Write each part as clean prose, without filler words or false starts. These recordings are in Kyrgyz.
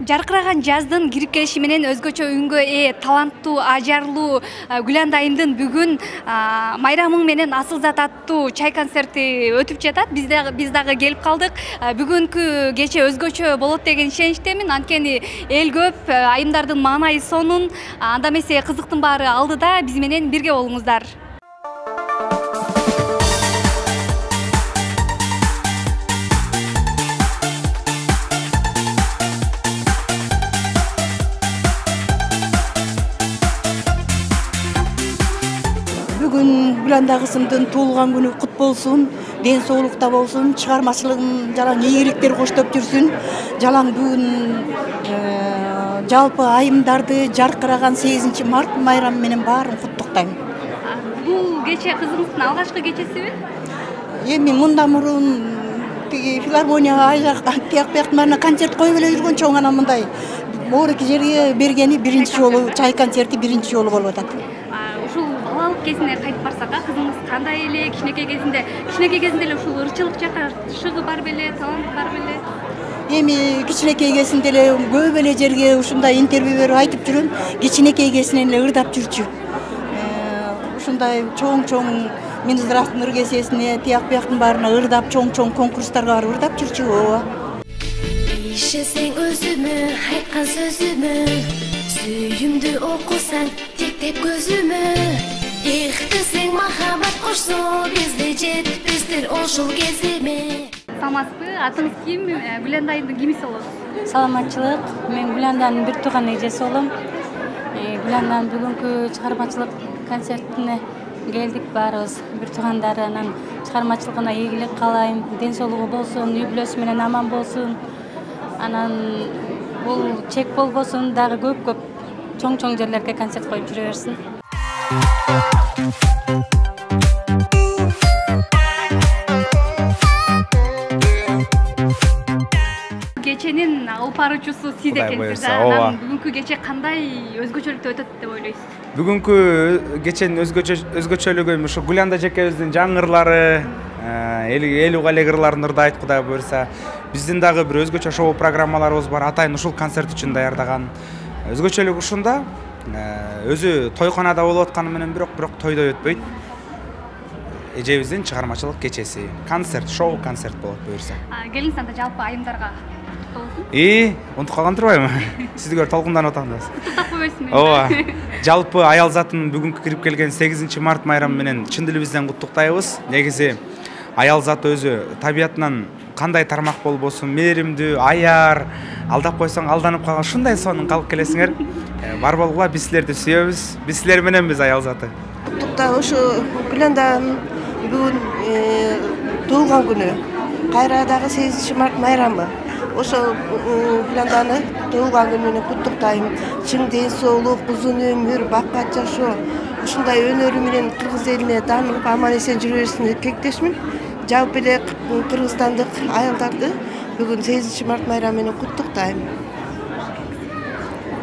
Жаркыраган жаздын кирип келиши менен өзгөчө үнгө таланттуу, ажарлуу Гүланда Айымдын бүгүн майрамың менен асыл зат аттуу чай концерти өтүп жатат. Биз дагы келип калдык. Бүгүнкү кече өзгөчө болот деген ишеничтемин. Анткени эл көп, айымдардын маанайы сонун, анда эмесе кызыктын баары алдыда. Биз менен бирге болуңуздар. Бүгүн Гүланда кызымдын туулган күнү кут болсун, ден соолукта болсун, чыгармачылыгын жалаң ийгиликтер коштоп жүрсүн. Жалаң бүгүн жалпы айымдарды жаркыраган 8 март майрамы менен баарын куттуктайм. Бул кече кызыңыздын алгачкы кечесиби? Эми мындан мурун тиги филармонияга тияк бияктарына концерт коюп эле жүргөн чоң анан мындай моореки жерге бергени биринчи жолу, чай концерти биринчи жолу болуп атат. Ушул балалык кезине кайтып барсак, кызыңыз кандай эле кичинекей кезинде эле ушул ырчылык жакка шыгы бар беле, талант бар беле? Эми кичинекей кезинде эле көп эле жерге ушундай интервью берип айтып жүрөм, кичинекей кезинен эле ырдап жүрчү. Ушундай чоң Минздравдын ыргесесине, тияк бияктын баарына ырдап, чоң конкурстарга барып ырдап жүрчү. Ооба. Ишесең өзүмө, айткан сөзүмө, сүйүмдү окусаң, тектеп көзүмө. Десең махаббат кошсо, бизде жетпестир ошол кезиме. Саламатсызбы? Атыңыз ким? Гүланда Айымдын кимиси болосуз? Саламатчылык. Мен Гүланданын бир тууган эжеси болом. Гүланданын бүгүнкү чыгармачылык концертине келдик баарыбыз. Бир туугандары, анан чыгармачылыгына ийгилик каалайм, ден соолугу болсун, үй бүлөсү менен аман болсун. Анан бул чек болбосун, дагы көп чоң жерлерге концерт коюп жүрө берсин. Кеченин алып баруучусу сиз экенсиз. Анан бүгүнкү кече кандай өзгөчөлүктө өтөт деп ойлойсуз? Бүгүнкү кеченин өзгөчөлүгү ушу Гүланда жекебиздин жаңырлары, эл угалек ырларын ырдайт, Кудай буйрса. Биздин дагы бир өзгөчө шоу программаларыбыз бар. Атайын ушул концерт үчүн даярдаган. Өзгөчөлүгү ушунда, өзү тойканада болуп атканы менен бирок тойдой өтпөйт. Эжебиздин чыгармачылык кечеси, шоу концерт болот буйрса. Келиңиз анда жалпы айымдарга болсун. Унутуп калган турбайбы? Сиздер талкунданып атасыз. Куттуктап койбойсузбу? Ооба. Жалпы аял затын бүгүнкү кирип келген 8 март майрамы менен чын дилибизден куттуктайбыз. Негизи аял заты өзү табиятынан кандай тармак болбосун, мээримдүү, аяр, алдап койсоң алданып калган ушундай сонун калып келесиңер. Бар болгула биз силерди сүйөбүз. Биз силер мененбиз аял заты. Куттукта ушу Гүланданын бүгүн туулган күнү. Кайра дагы 8 март майрамы. Ошо Гүланданы туулган күнү менен куттуктайм. Чың ден соолук, узун өмүр, бакат жашоо. Ушундай өнөрү менен кыргыз элине таанылып аман эсен жүрө берсин деп тилектешмин. Жалпы эле кыргызстандык аялдарды бүгүн 8 март майрамы менен куттуктайм.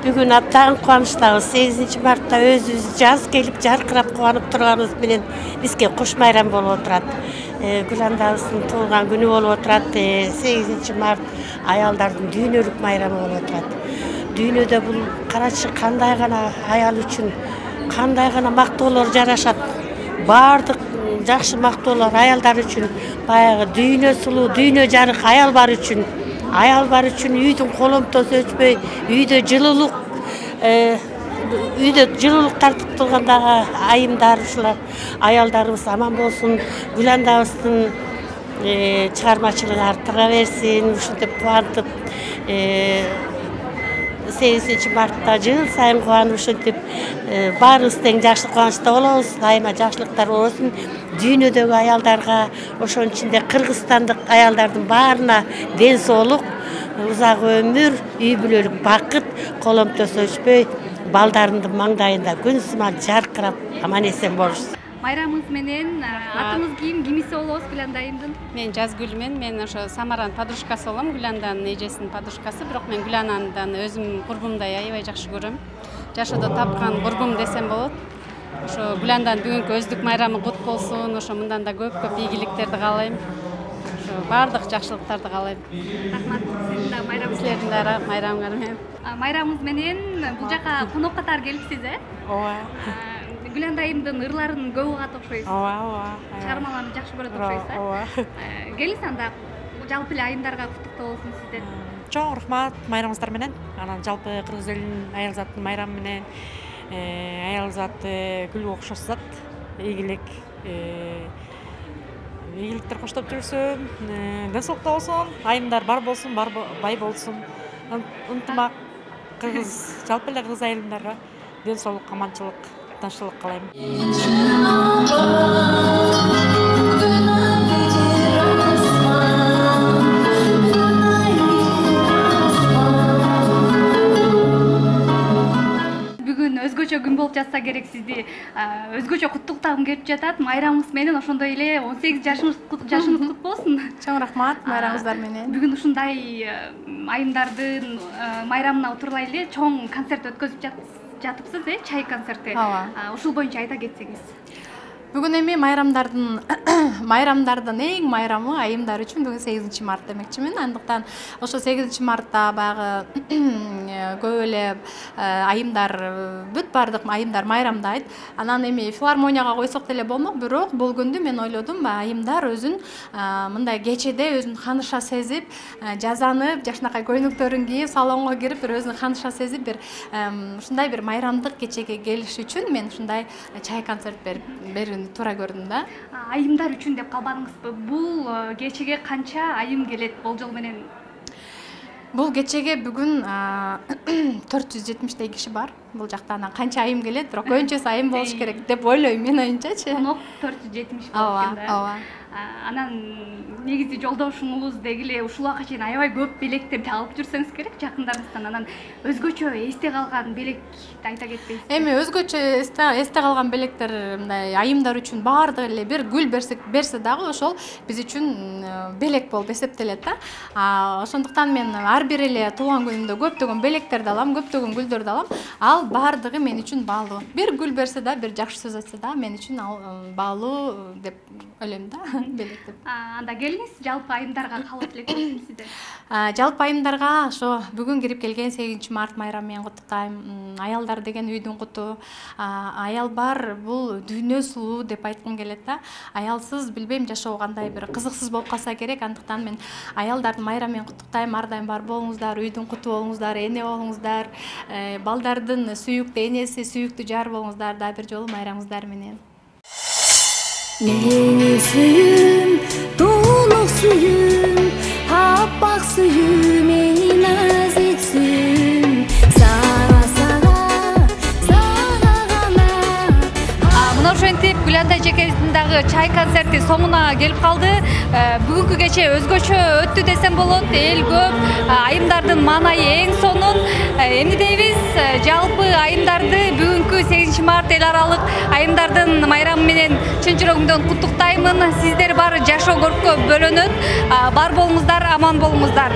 Бүгүн абдан кубанычтабыз. 8 мартта өзүбүз жаз келип жаркырап кубанып турганыбыз менен бизге кош майрам болуп отурат. Гүландабыздын туулган күнү болуп отурат. 8 март аялдардын дүйнөлүк майрамы болуп отурат. Дүйнөдө бул карачы кандай гана аял үчүн кандай гана мактоолор жарашат. Баардык жакшы мактоолор аялдар үчүн, баягы дүйнө сулуу, дүйнө жарык аял бар үчүн үйдүн коломтосу өчпөй, үйдө жылуулук тартып тургандагы айымдар, ушулар аялдарыбыз аман болсун. Гүландабыздын чыгармачылыгы арттыра берсин, ушинтип кубантып 8 мартта жыл сайын кубанып ушинтип баарыбыз тең жакшы кубанычта болобуз. Айма жакшылыктар болсун. Дүйнөдөгү аялдарга, ошонун ичинде кыргызстандык аялдардын баарына ден соолук, узак өмүр, үй бүлөлүк бакыт, коломтосу өчпөй, балдарындын маңдайында күн сыман жаркырап аман эсен болушсун. Майрамыңыз менен атыңыз ким, кимиси болосуз Гүланда Айымдын? Мен Жазгүлмүн. Мен ошо Самаранын подружкасы болом, Гүланданын эжесинин подружкасы. Бирок мен Гүланданды өзүм курбумдай аябай жакшы көрөм. Жашоодо тапкан курбум десем болот. Ошо Гүланданын бүгүнкү өздүк майрамы кут болсун. Ошо мындан да көп ийгиликтерди каалайм. Ошо баардык жакшылыктарды каалайм. Рахмат. Сиздин да майрамыңыз. Силердин да майрамыңар менен. Майрамыңыз менен бул жака конок катары келипсиз, Ооба. Гүланда айымдын ырларын көп угат окшойсуз. Ооба. Чыгармаларын жакшы көрөт окшойсуз. Ооба. Келиңиз анда жалпы эле айымдарга куттуктоо болсун сизден. Чоң рахмат майрамыңыздар менен. Анан жалпы кыргыз элинин аял заттын майрамы менен аял заты гүл окшош зат. Ийгилик ийгиликтер коштоп жүрсүн. Ден соолукта болсун, айымдар бар болсун, бай болсун. Ынтымак кыргыз жалпы эле кыргыз айылдарга ден соолук, аманчылык, тынччылык каалайм. Өзгөчө күн болуп жатса керек, сизди өзгөчө куттуктагым келип жатат. Майрамыңыз менен ошондой эле 18 жашыңыз кут болсун. Чоң рахмат майрамыңыздар менен. Бүгүн ушундай айымдардын майрамына отурлай эле чоң концерт өткөзүп жатыпсыз, чай концерти. Ушул боюнча айта кетсеңиз. Бүгүн эми майрамдардын эң майрамы айымдар үчүн бүгүн 8 март демекчимин. Андыктан ошо 8 мартта баягы көп эле айымдар бүт баардык айымдар майрамдайт. Анан эми филармонияга койсок деле болмок, бирок бул күндү мен ойлодум, айымдар өзүн мындай кечеде өзүн ханыша сезип, жазанып, жакшынакай көйнөктөрүн кийип, салонго кирип, бир өзүн ханыша сезип, бир ушундай бир майрамдык кечеге келиш үчүн мен ушундай чай концерт берүүнү туура көрдүм да. Айымдар үчүн деп калбадыңызбы? Бул кечеге канча айым келет болжол менен? Бул кечеге бүгүн 470 киши бар. Бул жакта анан канча айым келет, бирок көбүнчөсү айым болуш керек деп ойлойм мен оюнчачы. Конок 470 болуп экен да. Ооба. Анан негизи жолдошуңуз дегиле ушул убакка чейин аябай көп белектерди алып жүрсөңүз керек жакындарыңыздан. Анан өзгөчө эсте калган белекти айта кетпейсизби? Эми өзгөчө эсте калган белектер мындай айымдар үчүн баардыгы эле бир гүл берсе дагы ошол биз үчүн белек болуп эсептелет да. Ошондуктан мен ар бир эле туулган күнүмдө көптөгөн белектерди алам, көптөгөн гүлдөрдү алам. Ал баардыгы мен үчүн баалуу. Бир гүл берсе да, бир жакшы сөз айтса да, мен үчүн ал баалуу деп ойлойм да. Белек деп. Анда келиңиз, жалпы айымдарга каалап элек сиздер. Жалпы айымдарга ошо бүгүн кирип келген 8 март майрамы менен куттуктайм. Аялдар деген үйдүн куту. Аял бар, бул дүйнө сулуу деп айткым келет да. Аялсыз билбейм жашоо кандай бир кызыксыз болуп калса керек. Андыктан мен аялдардын майрамы менен куттуктайм. Ар дайым бар болуңуздар, үйдүн куту болуңуздар, эне болуңуздар, балдардын сүйүктүү энеси, сүйүктүү жар болуңуздар. Да бир жолу майрамыңыздар менен. Meni suyum, толық suyum, аппақ suyum, ey nazik suyum, sana gana. Мына ошентип Гүланда эжекебиздин дагы чай концерти соңуна келип калды. Бүгүнкү кече өзгөчө өттү десем болот. Эл көп, айымдардын маанайы эң сонун. Эмне дейбиз? Жалпы айымдарды бүгүнкү 8 март эл аралык айымдардын майрамы менен чын жүрөгүмдөн куттуктаймын. Сиздер баары жашоо көрккө бөлөнөт. Бар болуңуздар, аман болуңуздар.